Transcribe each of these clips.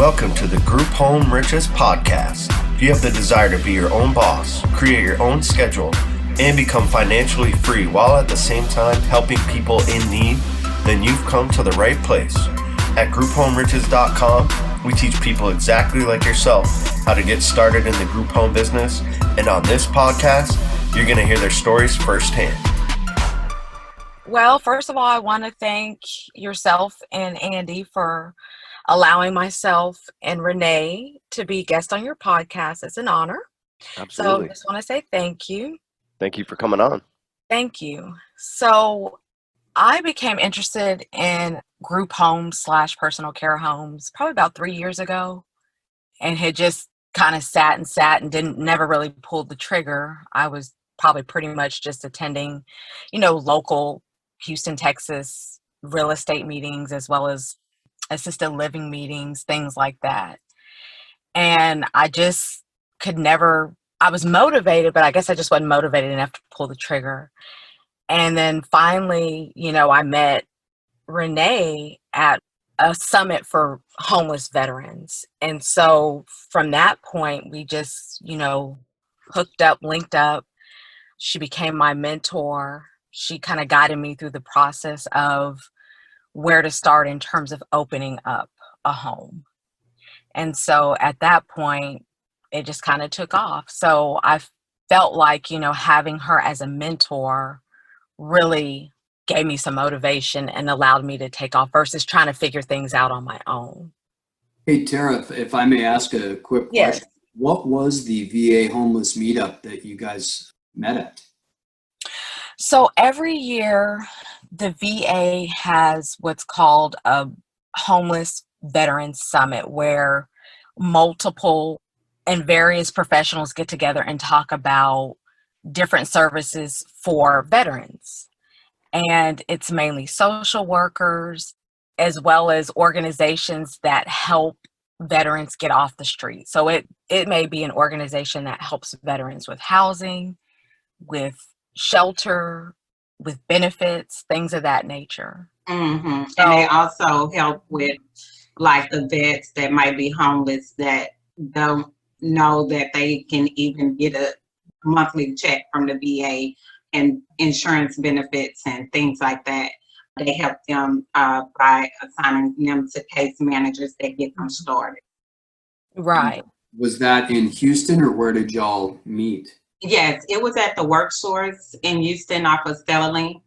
Welcome to the Group Home Riches podcast. If you have the desire to be your own boss, create your own schedule, and become financially free while at the same time helping people in need, then you've come to the right place. At grouphomeriches.com, we teach people exactly like yourself how to get started in the group home business. And on this podcast, you're going to hear their stories firsthand. Well, first of all, I want to thank yourself and Andy for allowing myself and Renee to be guests on your podcast. It's an honor. Absolutely. So I just want to say thank you. Thank you for coming on. Thank you. So I became interested in group homes / personal care homes probably about 3 years ago, and had just kind of sat and never really pulled the trigger. I was probably pretty much just attending, local Houston, Texas real estate meetings, as well as assisted living meetings, things like that. And I just I was motivated, but I guess I just wasn't motivated enough to pull the trigger. And then finally, I met Renee at a summit for homeless veterans. And so from that point, we just, hooked up, linked up. She became my mentor. She kind of guided me through the process of where to start in terms of opening up a home. And so at that point, it just kind of took off. So I felt like, having her as a mentor really gave me some motivation and allowed me to take off versus trying to figure things out on my own. Hey, Tara, if I may ask a quick question. Yes. What was the VA homeless meetup that you guys met at? So every year, the VA has what's called a homeless veterans summit, where multiple and various professionals get together and talk about different services for veterans. And it's mainly social workers, as well as organizations that help veterans get off the street. So it may be an organization that helps veterans with housing, with shelter, with benefits, things of that nature. Mm-hmm. And they also help with like the vets that might be homeless that don't know that they can even get a monthly check from the VA and insurance benefits and things like that. They help them by assigning them to case managers that get them started. Right. Was that in Houston, or where did y'all meet? Yes, it was at the work source in Houston off of Stella Link.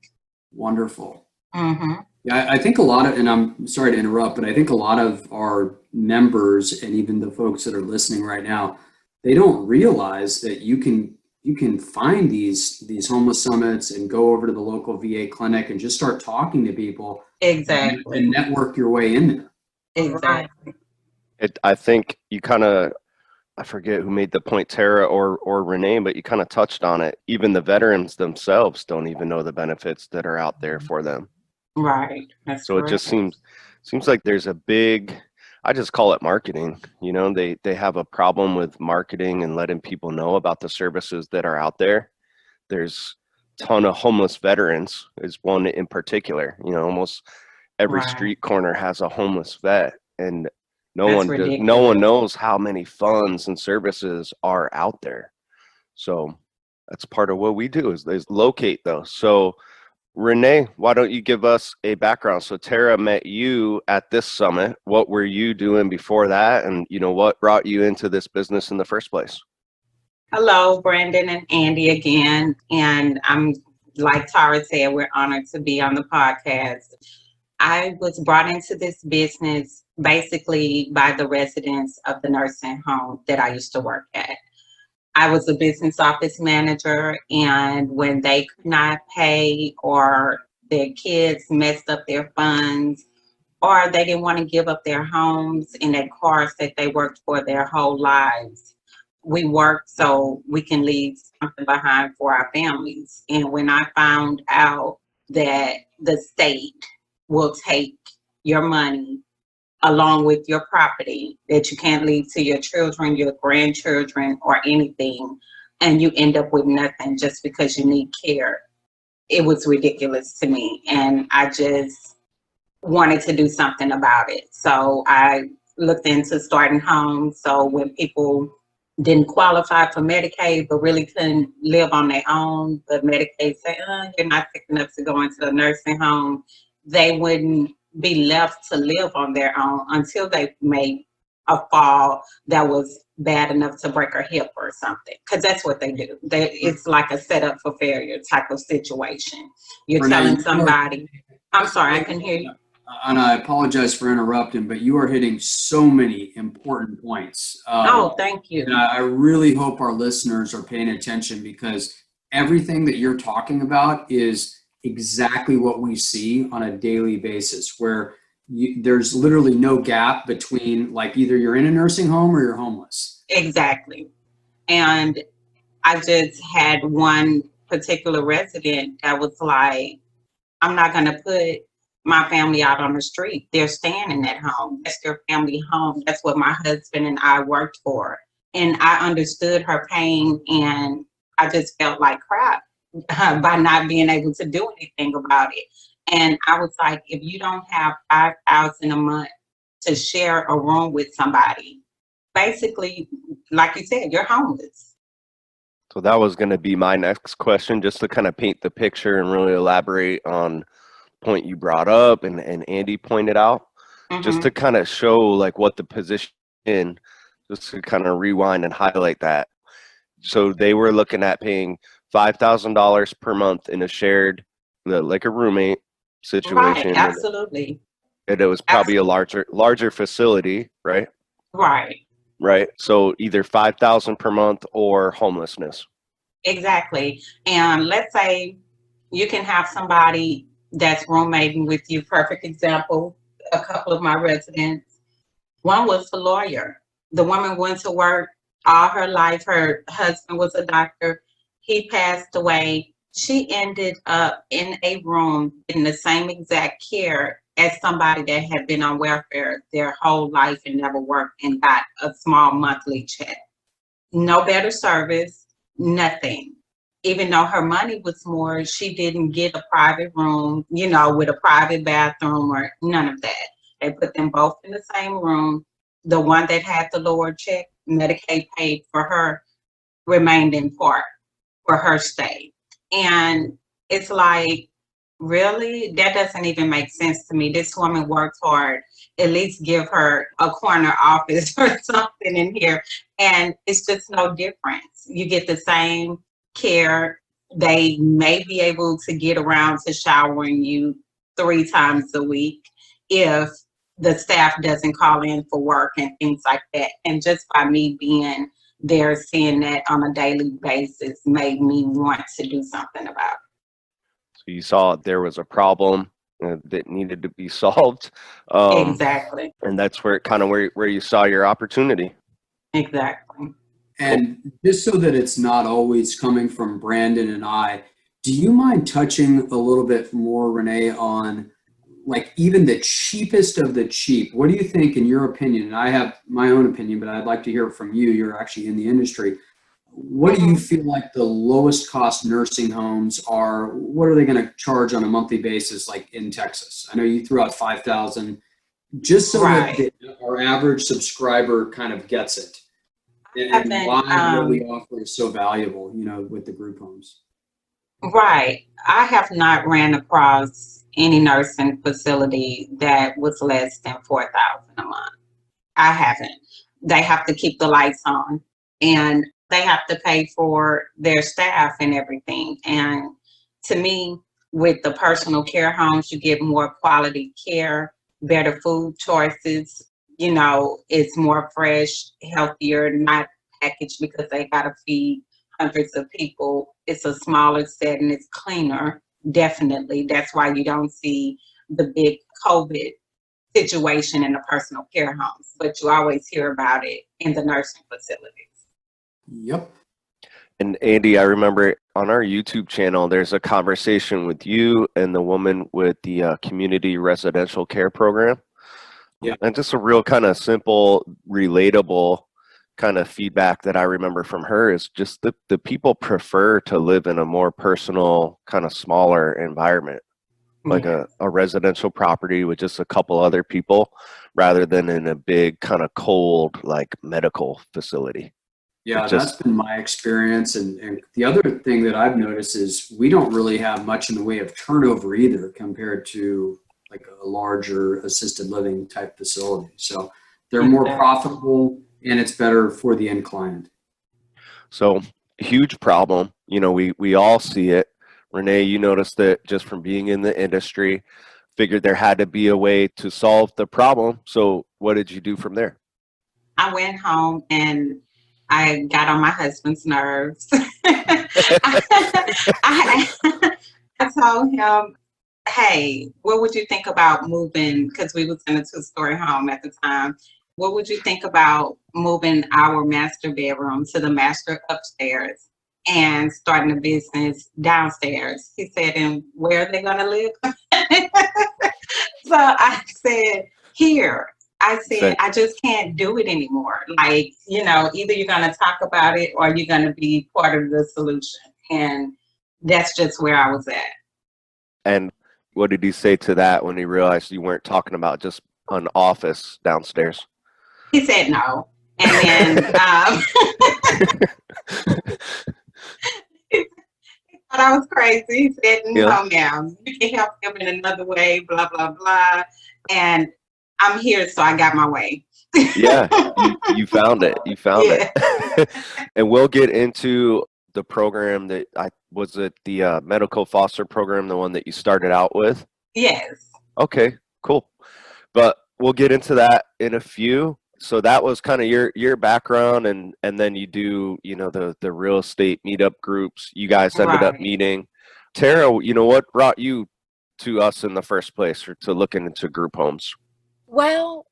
Wonderful. Mm-hmm. Yeah, I think a lot of, and I'm sorry to interrupt, but I think a lot of our members and even the folks that are listening right now, they don't realize that you can find these homeless summits and go over to the local VA clinic and just start talking to people. Exactly. And network your way in there. Exactly. I think you kind of, I forget who made the point, Tara or Renee, but you kind of touched on it. Even the veterans themselves don't even know the benefits that are out there for them. Right. That's so correct. It just seems like there's a big, I just call it marketing. They have a problem with marketing and letting people know about the services that are out there. There's a ton of homeless veterans is one in particular. Almost every Right. street corner has a homeless vet, and no That's one ridiculous. knows how many funds and services are out there. So that's part of what we do is locate those. So Renee, why don't you give us a background? So Tara met you at this summit. What were you doing before that? And what brought you into this business in the first place? Hello, Brandon and Andy again. And I'm, like Tara said, we're honored to be on the podcast. I was brought into this business basically by the residents of the nursing home that I used to work at. I was a business office manager, and when they could not pay, or their kids messed up their funds, or they didn't want to give up their homes and their cars that they worked for their whole lives, we worked so we can leave something behind for our families. And when I found out that the state will take your money along with your property, that you can't leave to your children, your grandchildren, or anything, and you end up with nothing just because you need care, it was ridiculous to me. And I just wanted to do something about it. So I looked into starting homes. So when people didn't qualify for Medicaid but really couldn't live on their own, but Medicaid said, you're not sick enough to go into a nursing home, they wouldn't be left to live on their own until they made a fall that was bad enough to break a hip or something, because that's what they do. It's like a setup for failure type of situation. You're Renee, telling somebody, I'm sorry, I can hear you. And I apologize for interrupting, but you are hitting so many important points. Oh, thank you. And I really hope our listeners are paying attention, because everything that you're talking about is exactly what we see on a daily basis, where there's literally no gap between, like, either you're in a nursing home or you're homeless. Exactly. And I just had one particular resident that was like, I'm not going to put my family out on the street. They're staying in that home. That's their family home. That's what my husband and I worked for. And I understood her pain, and I just felt like crap by not being able to do anything about it. And I was like, if you don't have $5,000 a month to share a room with somebody, basically, like you said, you're homeless. So that was going to be my next question, just to kind of paint the picture and really elaborate on the point you brought up and Andy pointed out, just to kind of show like what the position in, just to kind of rewind and highlight that. So they were looking at paying $5,000 per month in a shared, like a roommate situation. Right, absolutely. And it was probably a larger facility, right? Right. So either 5,000 per month or homelessness. Exactly. And let's say you can have somebody that's roommating with you. Perfect example, a couple of my residents. One was a lawyer. The woman went to work all her life. Her husband was a doctor. He passed away. She ended up in a room in the same exact care as somebody that had been on welfare their whole life and never worked and got a small monthly check. No better service, nothing. Even though her money was more, she didn't get a private room, with a private bathroom or none of that. They put them both in the same room. The one that had the lower check, Medicaid paid for her, remained in part for her stay. And it's like, really? That doesn't even make sense to me. This woman worked hard. At least give her a corner office or something in here. And it's just no difference. You get the same care. They may be able to get around to showering you 3 times a week if the staff doesn't call in for work and things like that. And just by me being there, seeing that on a daily basis made me want to do something about it. So you saw there was a problem that needed to be solved. Exactly. And that's where you saw your opportunity. Exactly. And just so that it's not always coming from Brandon and I, do you mind touching a little bit more, Renee, on like even the cheapest of the cheap? What do you think, in your opinion? And I have my own opinion, but I'd like to hear it from you. You're actually in the industry. What do you feel like the lowest cost nursing homes are? What are they going to charge on a monthly basis, like in Texas? I know you threw out 5,000, just so that our average subscriber kind of gets it. And why what we offer is so valuable, with the group homes. Right. I have not ran across any nursing facility that was less than $4,000 a month. I haven't. They have to keep the lights on, and they have to pay for their staff and everything. And to me, with the personal care homes, you get more quality care, better food choices. It's more fresh, healthier, not packaged because they got to feed hundreds of people. It's a smaller setting, it's cleaner, definitely. That's why you don't see the big COVID situation in the personal care homes, but you always hear about it in the nursing facilities. Yep. And Andy, I remember on our YouTube channel, there's a conversation with you and the woman with the community residential care program. Yeah. And just a real kind of simple, relatable kind of feedback that I remember from her is just the people prefer to live in a more personal, kind of smaller environment. like Yeah. a residential property with just a couple other people rather than in a big kind of cold like medical facility. Yeah, It that's just been my experience. And the other thing that I've noticed is we don't really have much in the way of turnover either compared to like a larger assisted living type facility. So they're more Exactly. profitable and it's better for the end client. so huge problem. You know, we all see it. Renee, you noticed it just from being in the industry, figured there had to be a way to solve the problem. So what did you do from there? I went home and I got on my husband's nerves. I, I told him, hey, what would you think about moving? Because we was in a 2-story home at the time. What would you think about moving our master bedroom to the master upstairs and starting a business downstairs? He said, and where are they going to live? So I said, here. I said, I just can't do it anymore. Like, either you're going to talk about it or you're going to be part of the solution. And that's just where I was at. And what did he say to that when he realized you weren't talking about just an office downstairs? He said no. And then he thought I was crazy. He said, no, ma'am, you can help him in another way, blah, blah, blah. And I'm here, so I got my way. Yeah, you found it. You found it. And we'll get into the program that was it the medical foster program, the one that you started out with? Yes. Okay, cool. But we'll get into that in a few. So that was kind of your background, and then you do, the real estate meetup groups. You guys ended up meeting. Tara, what brought you to us in the first place, or to looking into group homes? Well,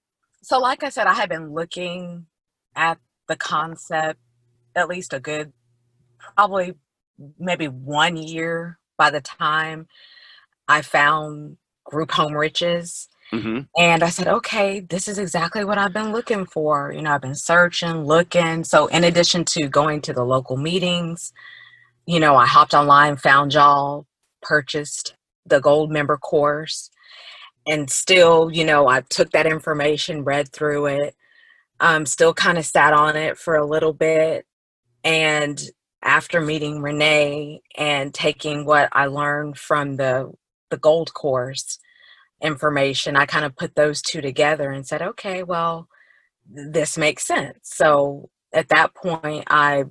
so like I said, I had been looking at the concept at least a good, probably maybe 1 year by the time I found Group Home Riches. Mm-hmm. And I said, okay, this is exactly what I've been looking for. I've been searching, looking. So in addition to going to the local meetings, I hopped online, found y'all, purchased the gold member course. And still, I took that information, read through it, still kind of sat on it for a little bit. And after meeting Renee and taking what I learned from the gold course information, I kind of put those two together and said, okay, well, this makes sense. So at that point, I,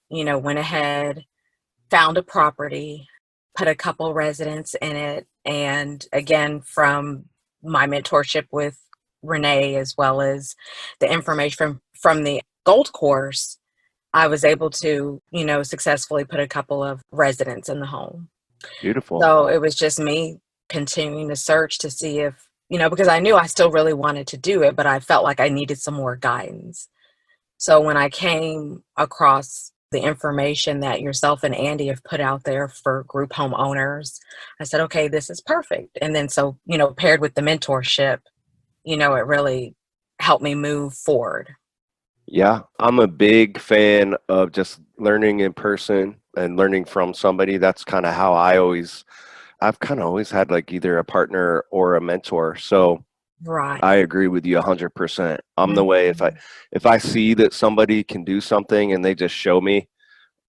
went ahead, found a property, put a couple residents in it. And again, from my mentorship with Renee, as well as the information from the gold course, I was able to, successfully put a couple of residents in the home. Beautiful. So it was just me continuing to search to see if, because I knew I still really wanted to do it, but I felt like I needed some more guidance. So when I came across the information that yourself and Andy have put out there for group home owners, I said, okay, this is perfect. And then so, paired with the mentorship, it really helped me move forward. Yeah, I'm a big fan of just learning in person and learning from somebody. That's kind of how I've kind of always had like either a partner or a mentor. So Right. I agree with you 100%. I'm the way, if I see that somebody can do something and they just show me,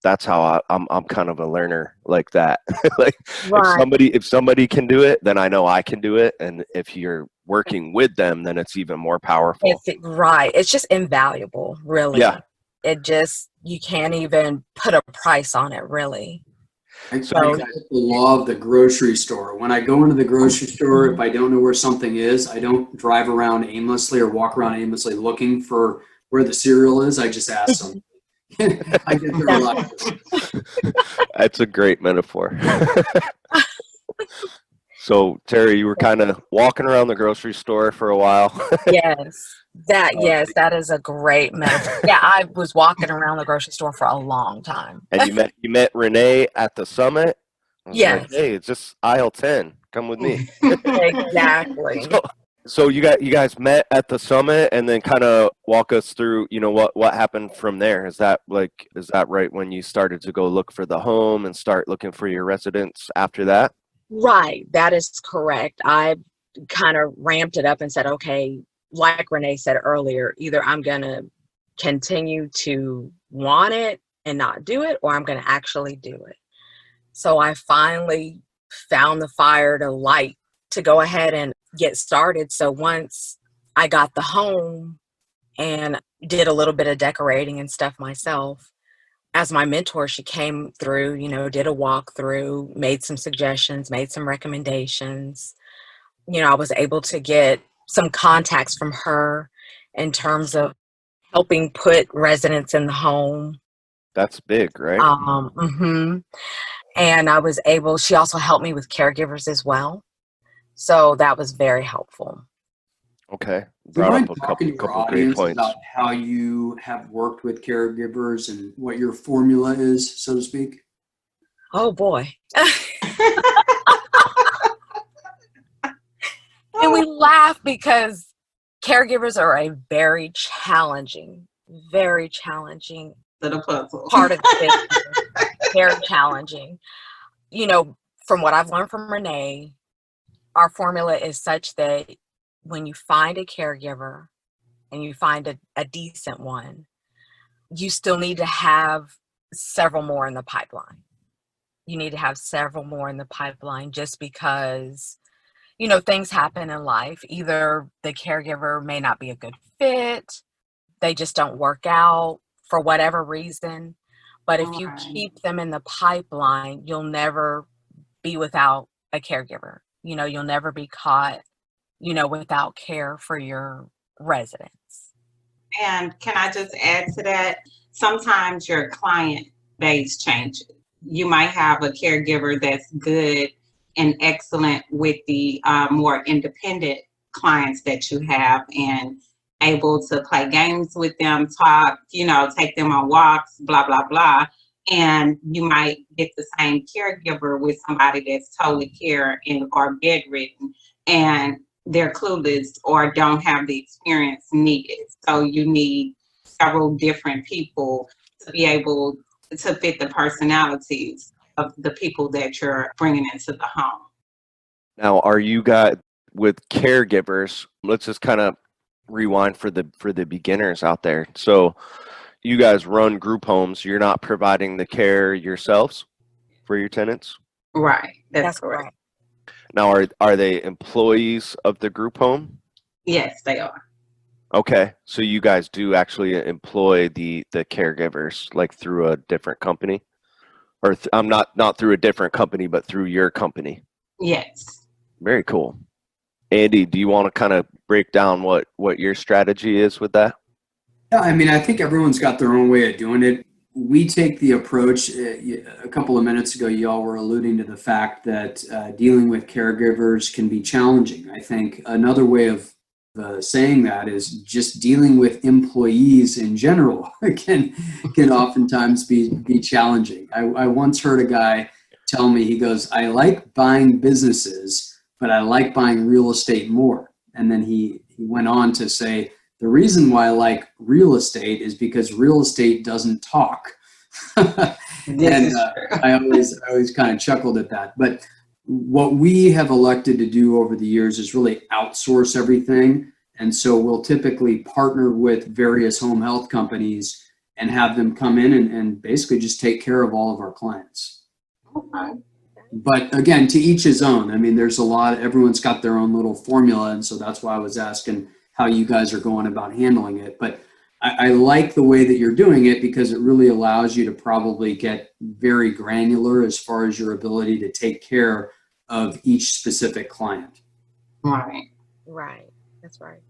that's how I'm kind of a learner like that. Like if somebody can do it, then I know I can do it. And if you're working with them, then it's even more powerful. It's just invaluable, really. Yeah. You can't even put a price on it, really. I call it the law of the grocery store. When I go into the grocery store, if I don't know where something is, I don't drive around aimlessly or walk around aimlessly looking for where the cereal is. I just ask them. I get there a lot. That's a great metaphor. So, Terry, you were kind of walking around the grocery store for a while. Yes, that is a great metaphor. Yeah, I was walking around the grocery store for a long time. And you met Renee at the summit? Yes. Like, hey, it's just aisle 10. Come with me. Exactly. So you guys met at the summit, and then kind of walk us through, what happened from there. Is that right when you started to go look for the home and start looking for your residents after that? Right. That is correct. I kind of ramped it up and said, okay, like Renee said earlier, either I'm going to continue to want it and not do it, or I'm going to actually do it. So I finally found the fire to light to go ahead and get started. So once I got the home and did a little bit of decorating and stuff myself, as my mentor, she came through, did a walkthrough, made some suggestions, made some recommendations. I was able to get some contacts from her in terms of helping put residents in the home. That's big, right? Mhm. And she also helped me with caregivers as well. So that was very helpful. Okay. Do you Brought mind up a talking to your couple great audience points. about how you have worked with caregivers and what your formula is, so to speak? Oh boy. And we laugh because caregivers are a very challenging Little puzzle. part of the business. Very challenging. From what I've learned from Renee, our formula is such that when you find a caregiver and you find a decent one, you still need to have several more in the pipeline. You need to have several more in the pipeline just because, things happen in life. Either the caregiver may not be a good fit, they just don't work out for whatever reason. But if you Right. keep them in the pipeline, you'll never be without a caregiver. You'll never be caught, without care for your residents. And can I just add to that? Sometimes your client base changes. You might have a caregiver that's good and excellent with the more independent clients that you have and able to play games with them, talk, take them on walks, blah, blah, blah. And you might get the same caregiver with somebody that's totally care and or bedridden. And they're clueless or don't have the experience needed. So you need several different people to be able to fit the personalities of the people that you're bringing into the home. Now, are you guys with caregivers? Let's just kind of rewind for the beginners out there. So you guys run group homes. You're not providing the care yourselves for your tenants? Right. That's correct. Now, are they employees of the group home? Yes, they are. Okay, so you guys do actually employ the caregivers like through a different company, or I'm not through a different company, but through your company. Yes. Very cool. Andy, do you want to kind of break down what your strategy is with that? Yeah, I mean, I think everyone's got their own way of doing it. We take the approach, a couple of minutes ago, y'all were alluding to the fact that dealing with caregivers can be challenging. I think another way of saying that is just dealing with employees in general can oftentimes be challenging. I once heard a guy tell me, he goes, I like buying businesses, but I like buying real estate more. And then he went on to say, the reason why I like real estate is because real estate doesn't talk. And I always kind of chuckled at that. But what we have elected to do over the years is really outsource everything. And so we'll typically partner with various home health companies and have them come in and basically just take care of all of our clients. Okay. But again, to each his own. I mean, there's everyone's got their own little formula. And so that's why I was asking how you guys are going about handling it. But I like the way that you're doing it because it really allows you to probably get very granular as far as your ability to take care of each specific client. Right. Right. That's right.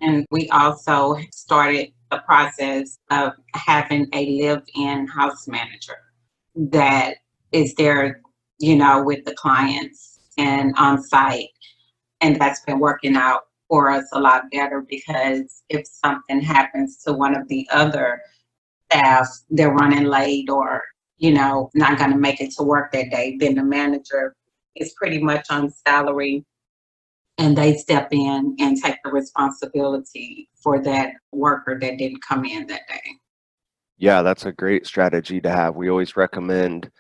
And we also started the process of having a live-in house manager that is there, with the clients and on site. And that's been working out for us a lot better because if something happens to one of the other staff, they're running late or, not going to make it to work that day, then the manager is pretty much on salary and they step in and take the responsibility for that worker that didn't come in that day. Yeah, that's a great strategy to have. We always recommend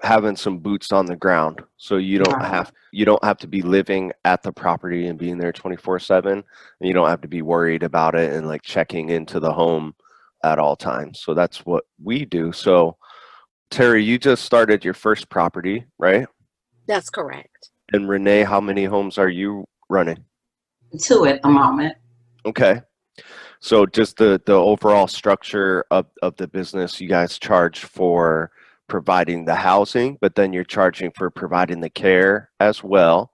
having some boots on the ground. So you don't Right. have to be living at the property and being there 24/7. And you don't have to be worried about it and like checking into the home at all times. So that's what we do. So Terry, you just started your first property, right? That's correct. And Renee, how many homes are you running? 2 at the moment. Okay. So just the overall structure of the business, you guys charge for providing the housing, but then you're charging for providing the care as well,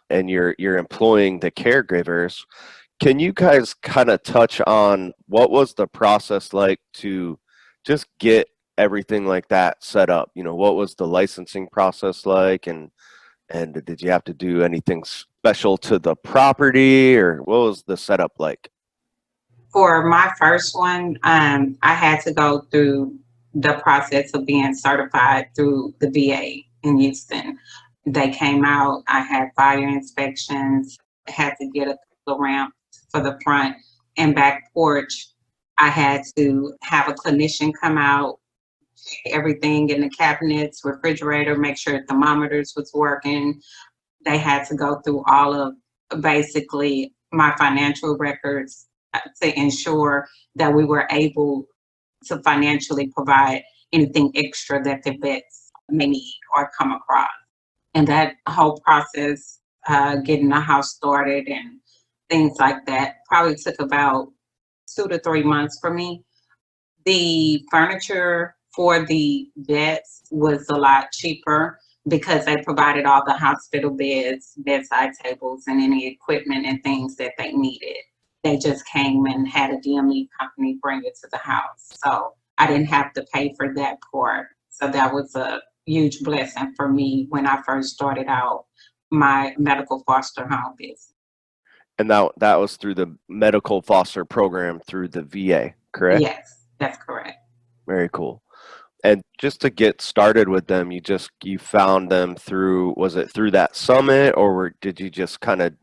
and you're employing the caregivers. Can you guys kind of touch on what was the process like to just get everything like that set up? You know, what was the licensing process like, and did you have to do anything special to the property, or what was the setup like? For my first one, I had to go through the process of being certified through the VA in Houston. They came out, I had fire inspections, had to get a couple of ramps for the front and back porch. I had to have a clinician come out, check everything in the cabinets, refrigerator, make sure thermometers was working. They had to go through all of basically my financial records to ensure that we were able to financially provide anything extra that the vets may need or come across. And that whole process, getting the house started and things like that, probably took about 2 to 3 months for me. The furniture for the vets was a lot cheaper because they provided all the hospital beds, bedside tables, and any equipment and things that they needed. They just came and had a DME company bring it to the house. So I didn't have to pay for that part. So that was a huge blessing for me when I first started out my medical foster home business. And that was through the medical foster program through the VA, correct? Yes, that's correct. Very cool. And just to get started with them, you found them through, was it through that summit, or did you just kind of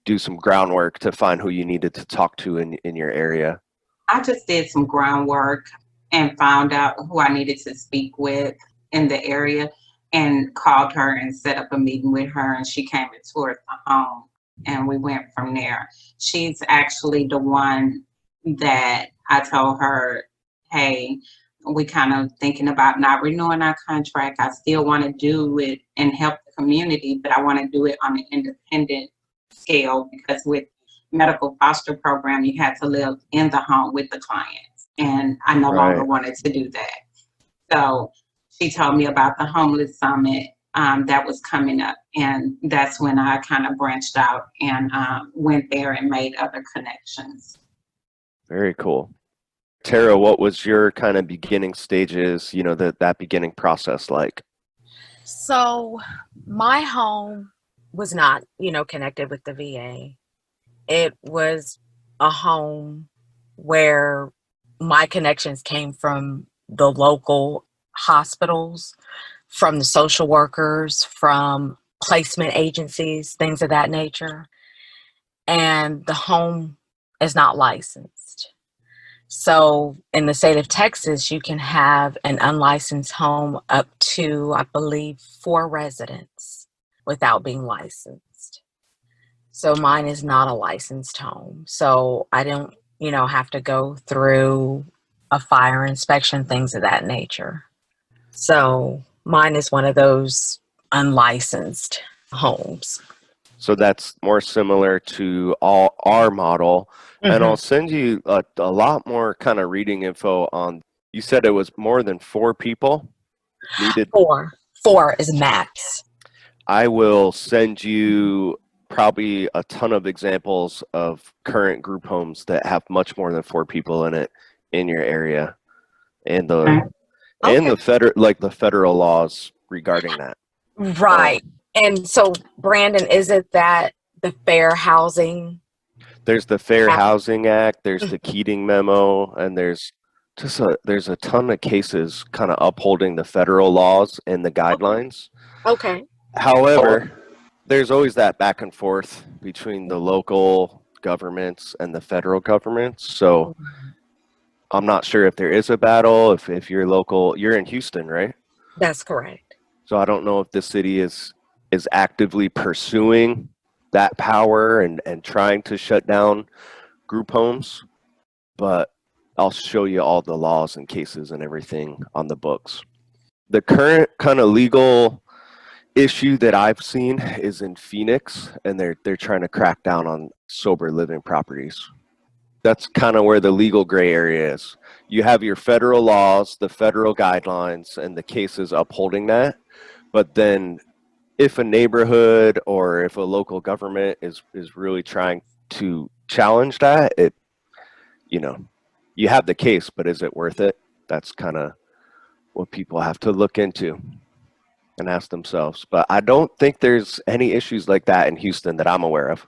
do some groundwork to find who you needed to talk to in your area? I just did some groundwork and found out who I needed to speak with in the area and called her and set up a meeting with her, and she came and toured the home and we went from there. She's actually the one that I told her, hey, we kind of thinking about not renewing our contract. I still want to do it and help the community, but I want to do it on an independent scale because with medical foster program, you had to live in the home with the clients. And I no longer wanted to do that. So she told me about the homeless summit that was coming up. And that's when I kind of branched out and went there and made other connections. Very cool. Tara, what was your kind of beginning stages, that beginning process like? So my home was not, connected with the VA. It was a home where my connections came from the local hospitals, from the social workers, from placement agencies, things of that nature. And the home is not licensed. So in the state of Texas, you can have an unlicensed home up to, I believe, 4 residents without being licensed. So mine is not a licensed home. So I don't, have to go through a fire inspection, things of that nature. So mine is one of those unlicensed homes. So that's more similar to our model. Mm-hmm. And I'll send you a lot more kind of reading info on, you said it was more than 4 people needed? 4 is max. I will send you probably a ton of examples of current group homes that have much more than 4 people in it in your area, and the federal laws regarding that. Right. And so, Brandon, is it that the Fair Housing? There's the Fair Housing Act, there's the Keating Memo, and there's a ton of cases kind of upholding the federal laws and the guidelines. Okay. However, there's always that back and forth between the local governments and the federal governments. So I'm not sure if there is a battle, if you're local. You're in Houston, right? That's correct. So I don't know if the city is actively pursuing that power and trying to shut down group homes, but I'll show you all the laws and cases and everything on the books. The current kind of legal issue that I've seen is in Phoenix, and they're trying to crack down on sober living properties. That's kind of where the legal gray area is. You have your federal laws, the federal guidelines, and the cases upholding that. But then if a neighborhood or if a local government is really trying to challenge that, you have the case, but is it worth it? That's kind of what people have to look into and ask themselves. But I don't think there's any issues like that in Houston that I'm aware of.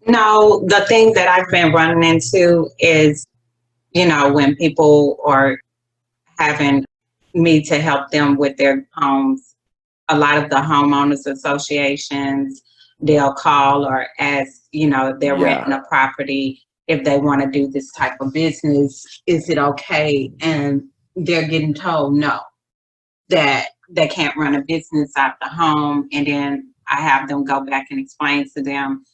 No, the thing that I've been running into is, when people are having me to help them with their homes, a lot of the homeowners associations, they'll call or ask, if they're renting a property, if they want to do this type of business, is it okay? And they're getting told no, that they can't run a business out the home. And then I have them go back and explain to them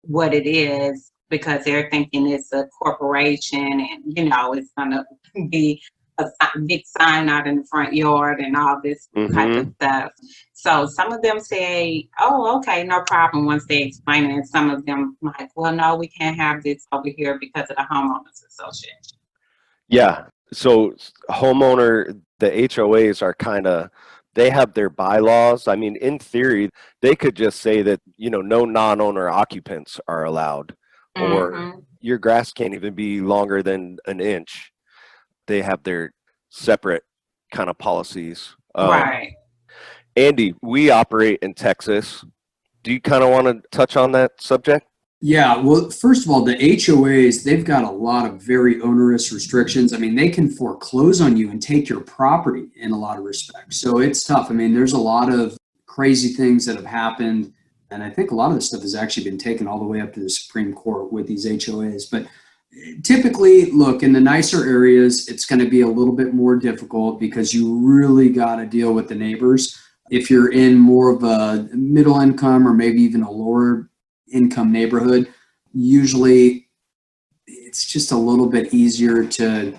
what it is, because they're thinking it's a corporation and, it's going to be a big sign out in the front yard and all this type of stuff. So some of them say, oh, okay, no problem, once they explain it. And some of them like, well, no, we can't have this over here because of the homeowners association. Yeah. So the HOAs are they have their bylaws. I mean, in theory, they could just say that, no non-owner occupants are allowed, or your grass can't even be longer than an inch. They have their separate kind of policies. Right. Andy, we operate in Texas. Do you kind of want to touch on that subject? Yeah, well, first of all, the HOAs, they've got a lot of very onerous restrictions. I mean, they can foreclose on you and take your property in a lot of respects. So it's tough. I mean, there's a lot of crazy things that have happened. And I think a lot of this stuff has actually been taken all the way up to the Supreme Court with these HOAs. But typically, look, in the nicer areas, it's going to be a little bit more difficult because you really got to deal with the neighbors. If you're in more of a middle income or maybe even a lower income neighborhood, usually it's just a little bit easier to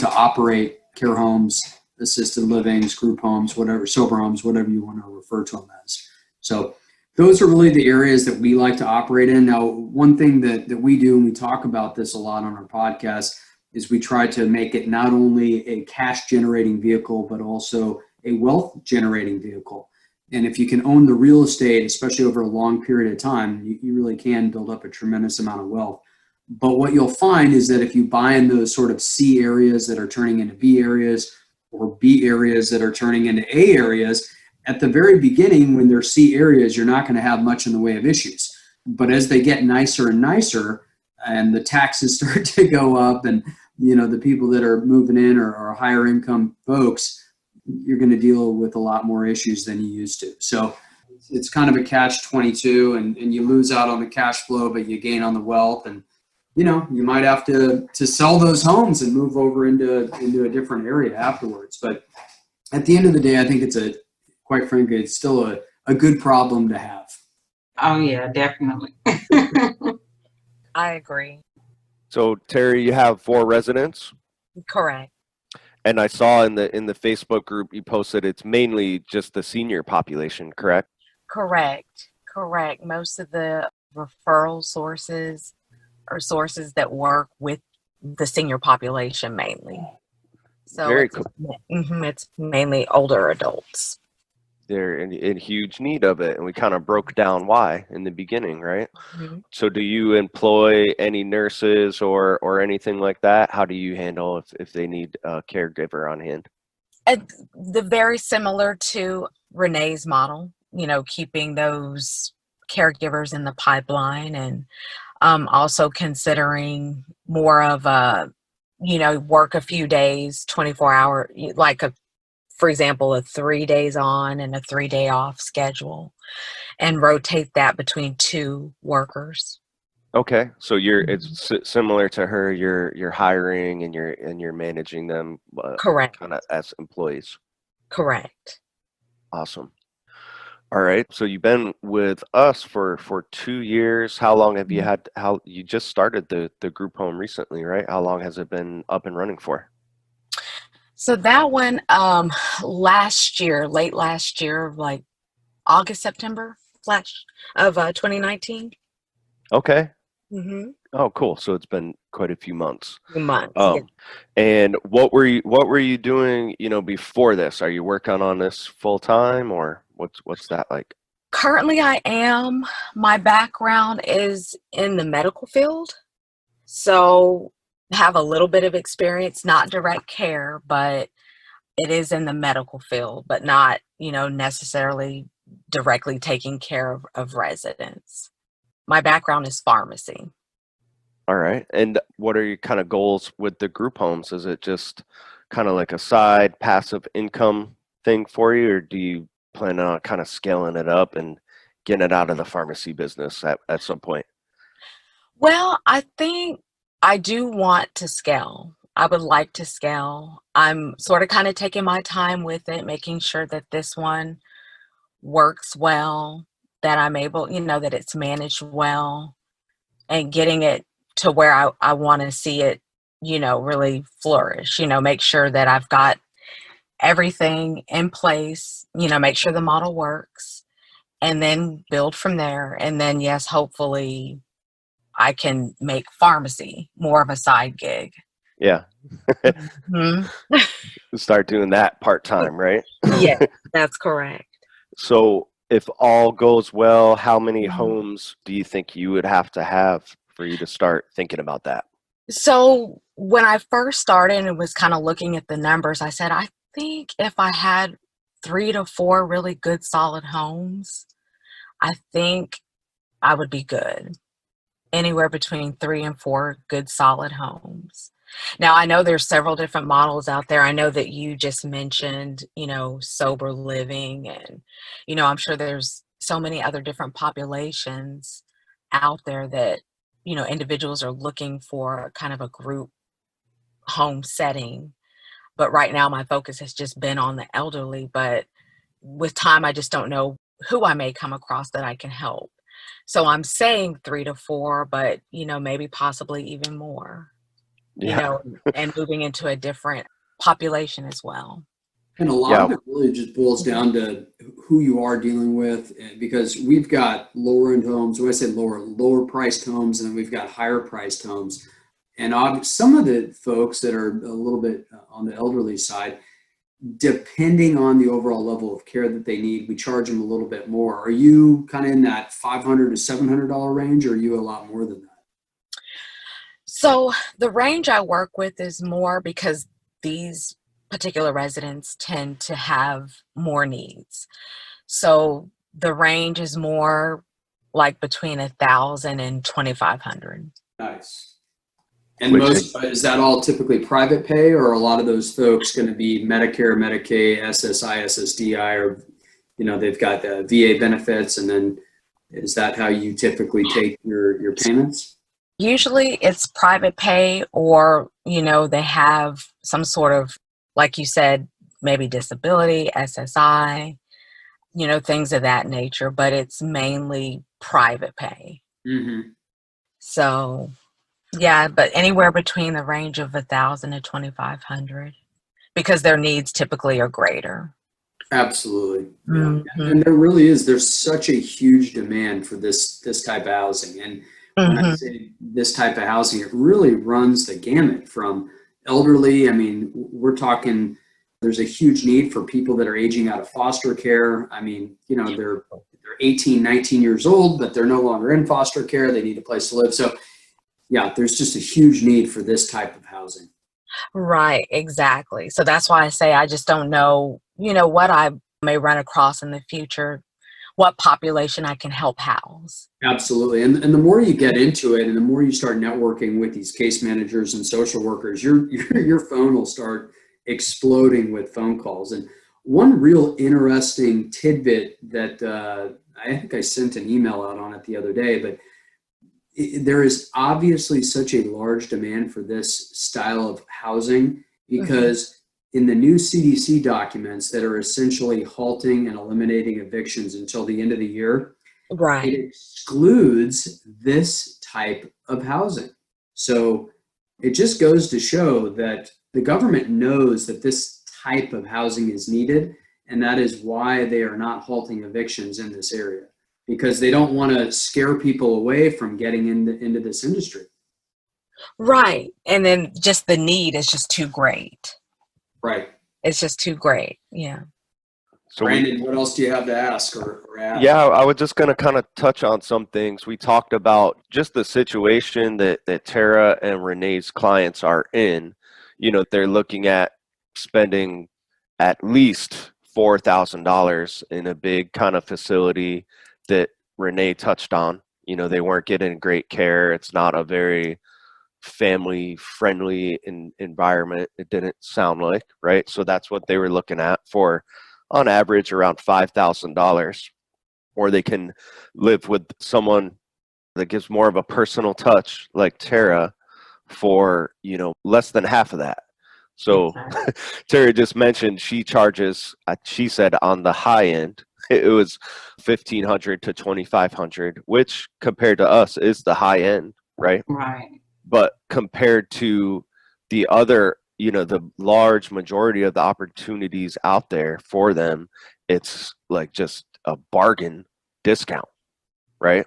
operate care homes, assisted livings, group homes, whatever, sober homes, whatever you want to refer to them as. So those are really the areas that we like to operate in. Now, one thing that we do, and we talk about this a lot on our podcast, is we try to make it not only a cash generating vehicle, but also a wealth generating vehicle. And if you can own the real estate, especially over a long period of time, you really can build up a tremendous amount of wealth. But what you'll find is that if you buy in those sort of C areas that are turning into B areas, or B areas that are turning into A areas, at the very beginning, when they're C areas, you're not going to have much in the way of issues. But as they get nicer and nicer, and the taxes start to go up, and the people that are moving in are higher income folks, you're going to deal with a lot more issues than you used to. So it's kind of a catch-22, and you lose out on the cash flow, but you gain on the wealth. And you might have to sell those homes and move over into a different area afterwards. But at the end of the day, I think quite frankly, it's still a good problem to have. Oh yeah, definitely. I agree. So Terry, you have 4 residents? Correct. And I saw in the Facebook group you posted it's mainly just the senior population, correct? Correct. Most of the referral sources are sources that work with the senior population mainly. So Very cool. It's mainly older adults. They're in huge need of it, and we kind of broke down why in the beginning, right? So do you employ any nurses or anything like that? How do you handle if they need a caregiver on hand? The very similar to Renee's model, keeping those caregivers in the pipeline, and also considering more of a, work a few days, 24-hour, for example, a 3 days on and a 3-day off schedule, and rotate that between 2 workers. Okay, so it's similar to her. You're hiring and you're managing them. Correct. Kind of as employees. Correct. Awesome. All right. So you've been with us for 2 years. How long have you Mhm. had, how you just started the group home recently, right? How long has it been up and running for? So that one, last year, late last year, like August, September, flash of 2019. Okay. Mm-hmm. Oh, cool. So it's been quite a few months. Months, yeah. Um, and what were you doing, before this? Are you working on this full time, or what's that like? Currently, I am. My background is in the medical field, so have a little bit of experience, not direct care, but it is in the medical field, but not, necessarily directly taking care of residents. My background is pharmacy. All right. And what are your kind of goals with the group homes? Is it just kind of like a side passive income thing for you, or do you plan on kind of scaling it up and getting it out of the pharmacy business at some point? Well, I think I do want to scale. I would like to scale. I'm sort of kind of taking my time with it, making sure that this one works well, that I'm able, that it's managed well, and getting it to where I want to see it, really flourish, make sure that I've got everything in place, make sure the model works, and then build from there. And then, yes, hopefully I can make pharmacy more of a side gig. Yeah. Mhm. Start doing that part time, right? Yeah, that's correct. So if all goes well, how many Mhm. homes do you think you would have to have for you to start thinking about that? So when I first started and was kind of looking at the numbers, I said, I think if I had 3 to 4 really good solid homes, I think I would be good. Anywhere between 3 and 4 good solid homes. Now, I know there's several different models out there. I know that you just mentioned, sober living, and, I'm sure there's so many other different populations out there that, individuals are looking for kind of a group home setting. But right now, my focus has just been on the elderly. But with time, I just don't know who I may come across that I can help. So I'm saying 3 to 4, but maybe possibly even more, Yeah. and moving into a different population as well. And a lot Yeah. of it really just boils down to who you are dealing with, because we've got lower end homes. When I say lower priced homes, and then we've got higher priced homes. And some of the folks that are a little bit on the elderly side, depending on the overall level of care that they need, we charge them a little bit more. Are you kind of in that $500 to $700 range, or are you a lot more than that? So the range I work with is more because these particular residents tend to have more needs. So the range is more like between 1,000 and 2,500. Nice. And Which is that all typically private pay, or are a lot of those folks going to be Medicare, Medicaid, SSI, SSDI, or they've got the VA benefits, and then is that how you typically take your payments? Usually it's private pay, or, they have some sort of, like you said, maybe disability, SSI, things of that nature, but it's mainly private pay. Mm-hmm. So, yeah, but anywhere between the range of 1,000 to 2,500 because their needs typically are greater. Absolutely. Yeah. Mm-hmm. And there's such a huge demand for this type of housing. And when I Mm-hmm. say this type of housing, it really runs the gamut from elderly. I mean, we're talking, there's a huge need for people that are aging out of foster care. I mean, they're 18, 19 years old, but they're no longer in foster care. They need a place to live. So yeah, there's just a huge need for this type of housing. Right, exactly. So that's why I say I just don't know, what I may run across in the future, what population I can help house. Absolutely. And the more you get into it and the more you start networking with these case managers and social workers, your phone will start exploding with phone calls. And one real interesting tidbit that I think I sent an email out on it the other day, but there is obviously such a large demand for this style of housing because in the new CDC documents that are essentially halting and eliminating evictions until the end of the year, Right. it excludes this type of housing. So it just goes to show that the government knows that this type of housing is needed, and that is why they are not halting evictions in this area, because they don't want to scare people away from getting into this industry. Right. And then just the need is just too great. Right. It's just too great. Yeah. So Brandon, what else do you have to ask or add? yeah, I was just going to kind of touch on some things. We talked about just the situation that Tara and Renee's clients are in. You know, they're looking at spending at least $4,000 in a big kind of facility that Renee touched on. You know, they weren't getting great care. It's not a very family friendly environment. It didn't sound like, right? So that's what they were looking at for, on average, around $5,000. Or they can live with someone that gives more of a personal touch like Tara for, you know, less than half of that. So Tara just mentioned she charges, she said on the high end, it was $1,500 to $2,500, which compared to us is the high end, right? Right. But compared to the other, you know, the large majority of the opportunities out there for them, it's like just a bargain discount, right?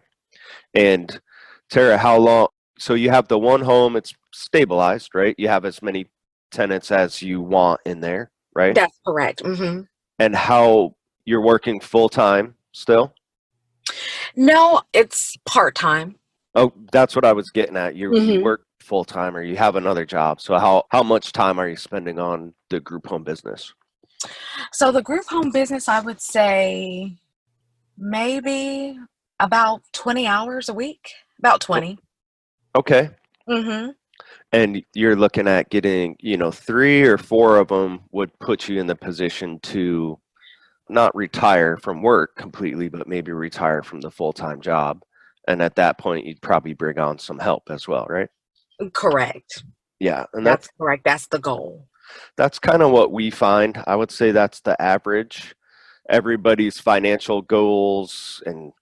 And Tara, how long? So you have the one home, it's stabilized, right? You have as many tenants as you want in there, right? That's correct. Mm-hmm. And how you're working full time still? No, it's part-time. Oh, that's what I was getting at. You Mhm. work full time, or you have another job. So how much time are you spending on the group home business? So the group home business, I would say maybe about 20 hours a week, about 20. Okay. Mm-hmm. And you're looking at getting, you know, 3 or 4 of them would put you in the position to not retire from work completely, but maybe retire from the full-time job. And at that point, you'd probably bring on some help as well, right? Correct. Yeah. And That's correct. That's the goal. that's kind of what we find. I would say that's the average. Everybody's financial goals and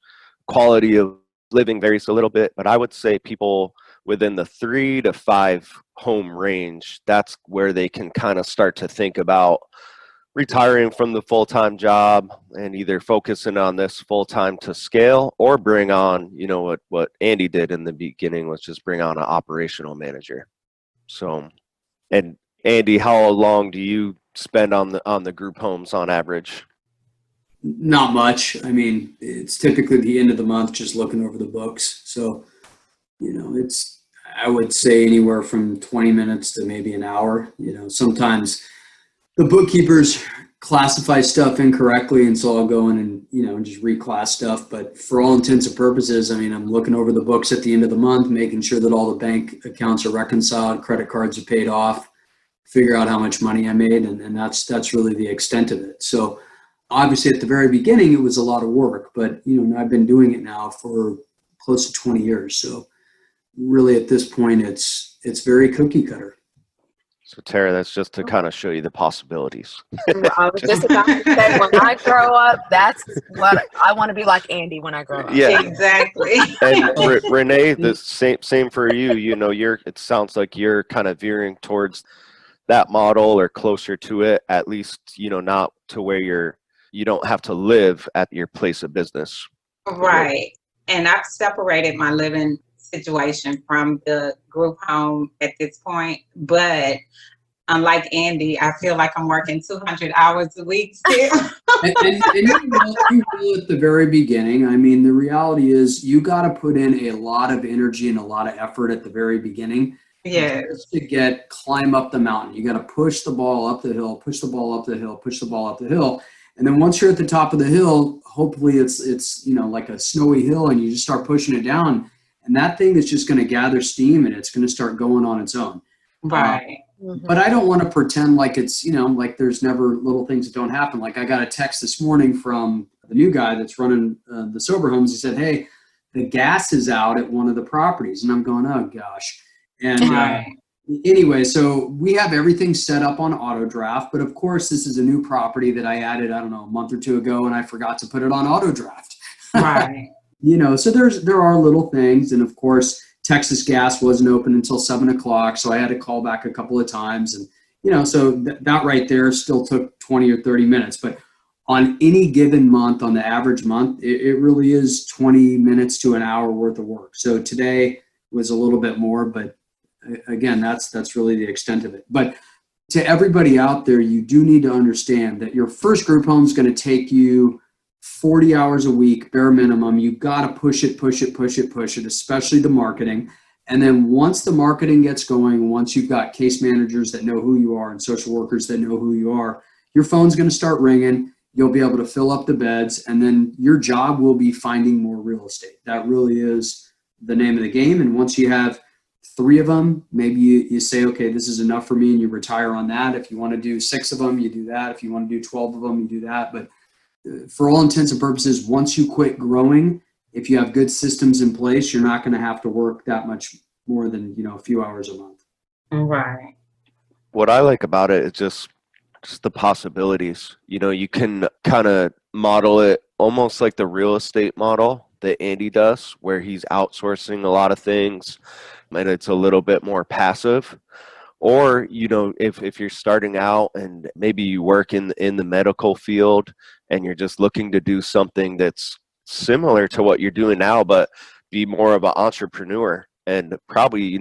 quality of living varies a little bit, but I would say people within the 3 to 5 home range, that's where they can kind of start to think about retiring from the full-time job and either focusing on this full-time to scale, or bring on, you know, what Andy did in the beginning was just bring on an operational manager. So, and Andy, how long do you spend on the group homes on average? Not much. I mean, it's typically the end of the month, just looking over the books. So, you know, I would say anywhere from 20 minutes to maybe an hour. You know, sometimes the bookkeepers classify stuff incorrectly, and so I'll go in and, you know, just reclass stuff. But for all intents and purposes, I mean, I'm looking over the books at the end of the month, making sure that all the bank accounts are reconciled, credit cards are paid off, figure out how much money I made, and that's really the extent of it. So obviously at the very beginning, it was a lot of work, but, you know, I've been doing it now for close to 20 years. So really at this point, it's very cookie cutter. So Tara, that's just to kind of show you the possibilities. I was just about to say, when I grow up, that's what I want to be like Andy when I grow up. Yeah. Exactly. And Renee, the same for you. You know, it sounds like you're kind of veering towards that model or closer to it, at least, you know, not to where you don't have to live at your place of business. Right. And I've separated my living situation from the group home at this point. But unlike Andy, I feel like I'm working 200 hours a week still. and you will at the very beginning. I mean, the reality is you got to put in a lot of energy and a lot of effort at the very beginning. Yes. Just to climb up the mountain. You got to push the ball up the hill, push the ball up the hill, push the ball up the hill. And then once you're at the top of the hill, hopefully it's you know, like a snowy hill, and you just start pushing it down. And that thing is just going to gather steam, and it's going to start going on its own. Right. But I don't want to pretend like it's, you know, like there's never little things that don't happen. Like I got a text this morning from the new guy that's running the sober homes. He said, hey, the gas is out at one of the properties. And I'm going, oh gosh. And Anyway, so we have everything set up on auto draft, but of course this is a new property that I added, I don't know, a month or two ago, and I forgot to put it on auto draft. Right. So there are little things, and of course Texas Gas wasn't open until 7 o'clock, so I had to call back a couple of times, and so that right there still took 20 or 30 minutes. But on any given month, on the average month, it really is 20 minutes to an hour worth of work. So today was a little bit more, but again, that's really the extent of it. But to everybody out there, you do need to understand that your first group home is going to take you 40 hours a week, bare minimum. You've got to push it, especially the marketing. And then once the marketing gets going, once you've got case managers that know who you are and social workers that know who you are, your phone's going to start ringing. You'll be able to fill up the beds, and then your job will be finding more real estate. That really is the name of the game. And once you have 3 of them, maybe you say, okay, this is enough for me, and you retire on that. If you want to do 6 of them, you do that. If you want to do 12 of them, you do that. But for all intents and purposes, once you quit growing, if you have good systems in place, you're not going to have to work that much more than, a few hours a month. Right. What I like about it is just the possibilities. You can kind of model it almost like the real estate model that Andy does, where he's outsourcing a lot of things and it's a little bit more passive. Or, if you're starting out and maybe you work in the medical field and you're just looking to do something that's similar to what you're doing now, but be more of an entrepreneur and probably,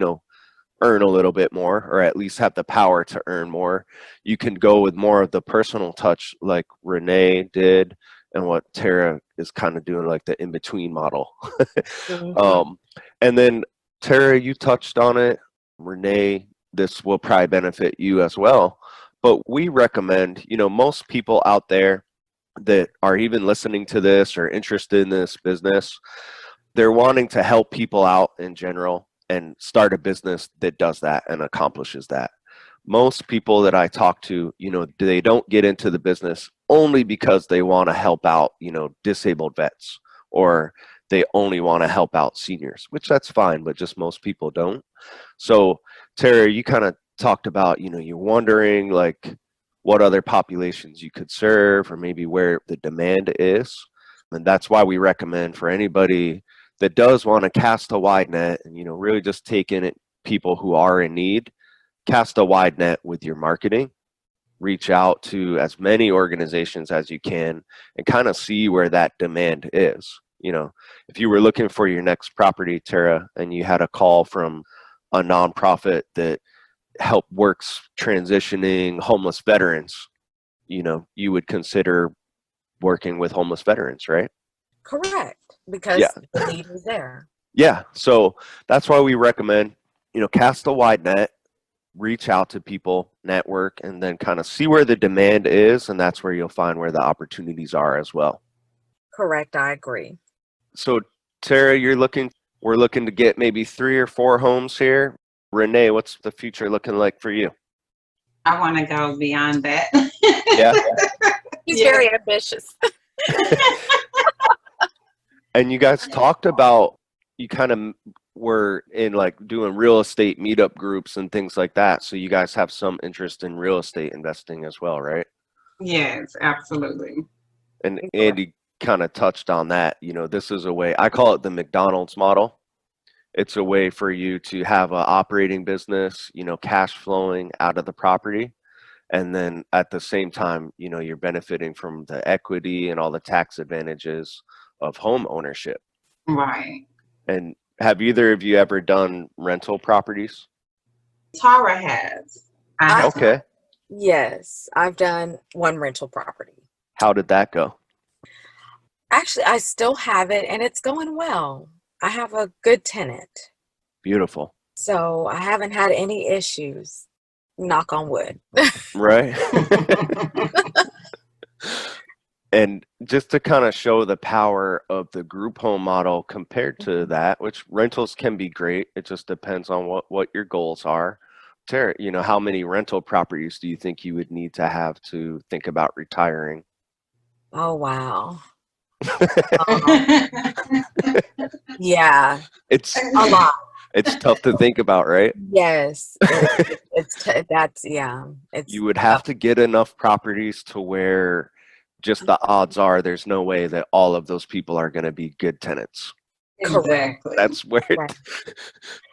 earn a little bit more, or at least have the power to earn more, you can go with more of the personal touch like Renee did and what Tara is kind of doing, like the in-between model. Mhm. And then Tara, you touched on it. Renee, this will probably benefit you as well. But we recommend, most people out there that are even listening to this or interested in this business, they're wanting to help people out in general and start a business that does that and accomplishes that. Most people that I talk to, they don't get into the business only because they want to help out, disabled vets, or they only want to help out seniors, which that's fine, but just most people don't. So Tara, you kind of talked about, you're wondering like what other populations you could serve or maybe where the demand is. And that's why we recommend for anybody that does want to cast a wide net and, really just take in it people who are in need, cast a wide net with your marketing, reach out to as many organizations as you can and kind of see where that demand is. If you were looking for your next property, Tara, and you had a call from a nonprofit that works transitioning homeless veterans, you would consider working with homeless veterans, right? Correct, because Yeah. the need is there. Yeah. So that's why we recommend, cast a wide net, reach out to people, network, and then kind of see where the demand is. And that's where you'll find where the opportunities are as well. Correct, I agree. So Tara, we're looking to get maybe 3 or 4 homes here. Renee, what's the future looking like for you? I want to go beyond that. Yeah. He's Yeah. very ambitious. And you guys talked about, you kind of were in like doing real estate meetup groups and things like that. So you guys have some interest in real estate investing as well, right? Yes, absolutely. And Andy kind of touched on that. This is a way, I call it the McDonald's model. It's a way for you to have an operating business, cash flowing out of the property. And then at the same time, you're benefiting from the equity and all the tax advantages of home ownership. Right. And have either of you ever done rental properties? Tara has. I have. Okay. Yes, I've done one rental property. How did that go? Actually, I still have it, and it's going well. I have a good tenant, Beautiful. so I haven't had any issues. Knock on wood. Right. And just to kind of show the power of the group home model compared to that, which rentals can be great. It just depends on what your goals are. Tara, how many rental properties do you think you would need to have to think about retiring? Oh, wow. Yeah, It's a lot. It's tough to think about, right? Yes, that's yeah. It's You would have to get enough properties to where just the odds are there's no way that all of those people are going to be good tenants. correct. Exactly. That's where Right.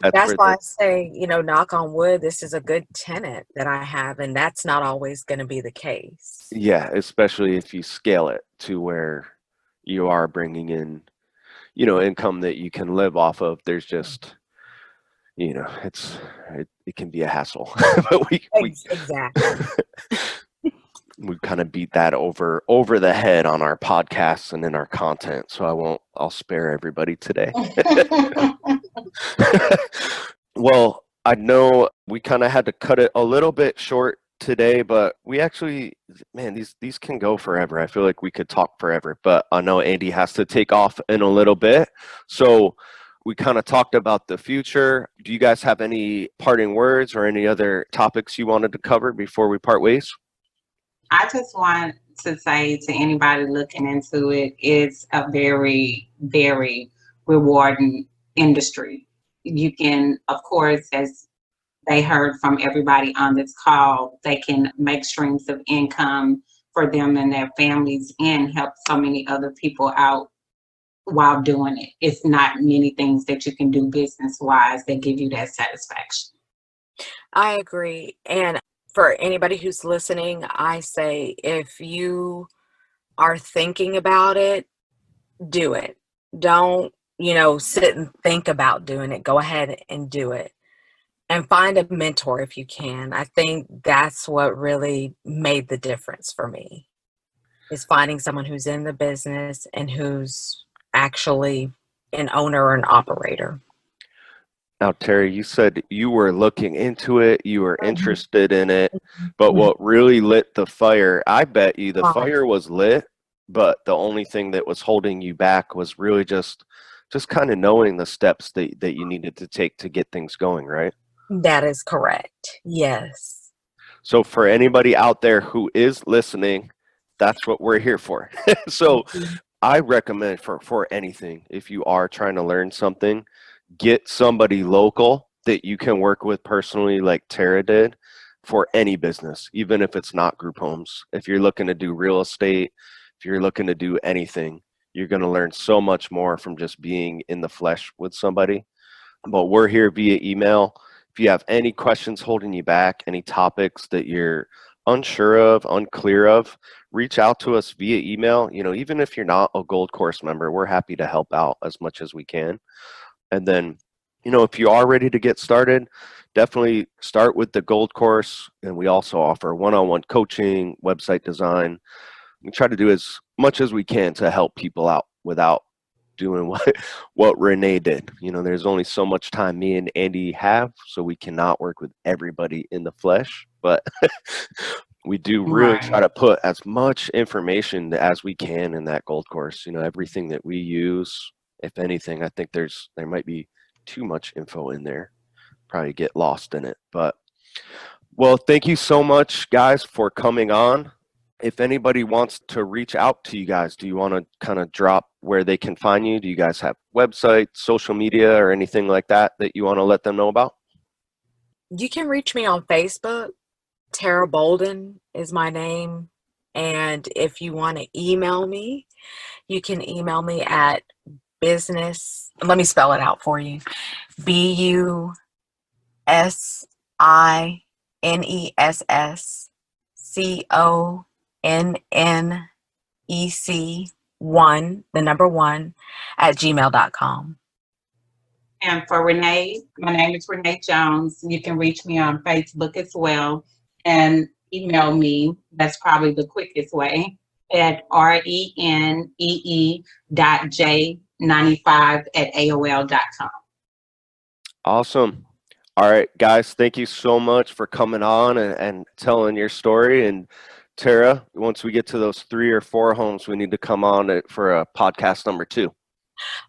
that's That's where why I say, knock on wood, this is a good tenant that I have, and that's not always going to be the case. yeah, especially if you scale it to where you are bringing in, income that you can live off of. There's just, it can be a hassle. But Exactly. we kind of beat that over the head on our podcasts and in our content. So I'll spare everybody today. Well, I know we kind of had to cut it a little bit short today, but we actually, man, these can go forever. I feel like we could talk forever, but I know Andy has to take off in a little bit. So we kind of talked about the future. Do you guys have any parting words or any other topics you wanted to cover before we part ways? I just want to say to anybody looking into it, it's a very, very rewarding industry. You can, of course, as they heard from everybody on this call, they can make streams of income for them and their families and help so many other people out while doing it. It's not many things that you can do business-wise that give you that satisfaction. I agree. And for anybody who's listening, I say if you are thinking about it, do it. Don't, sit and think about doing it. Go ahead and do it. And find a mentor if you can. I think that's what really made the difference for me, is finding someone who's in the business and who's actually an owner or an operator. Now, Terry, you said you were looking into it, you were interested in it, but what really lit the fire, I bet you the fire was lit, but the only thing that was holding you back was really just kind of knowing the steps that you needed to take to get things going, right? That is correct. Yes. So for anybody out there who is listening, that's what we're here for. So I recommend for anything, if you are trying to learn something, get somebody local that you can work with personally, like Tara did, for any business, even if it's not group homes. If you're looking to do real estate, if you're looking to do anything, you're going to learn so much more from just being in the flesh with somebody. But we're here via email. If you have any questions holding you back, any topics that you're unsure of, unclear of, reach out to us via email. Even if you're not a Gold Course member, we're happy to help out as much as we can. And then, if you are ready to get started, definitely start with the Gold Course. And we also offer one-on-one coaching, website design. We try to do as much as we can to help people out without doing what Renee did. There's only so much time me and Andy have, so we cannot work with everybody in the flesh, but we do really try to put as much information as we can in that Gold Course. Everything that we use, if anything, I think there might be too much info in there, probably get lost in it. But well, thank you so much, guys, for coming on. If anybody wants to reach out to you guys, do you want to kind of drop where they can find you? Do you guys have websites, social media, or anything like that you want to let them know about? You can reach me on Facebook. Tara Bolden is my name. And if you want to email me, you can email me at business. Let me spell it out for you. BUSINNECC1, the number 1, @gmail.com. And for Renee, my name is Renee Jones. You can reach me on Facebook as well and email me. That's probably the quickest way at renee.j95@aol.com. Awesome. All right, guys, thank you so much for coming on and telling your story. And Tara, once we get to those 3 or 4 homes, we need to come on for a podcast number 2.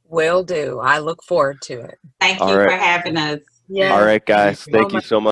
Will do. I look forward to it. Thank you for having us. Yes. All right, guys. Thank you so much.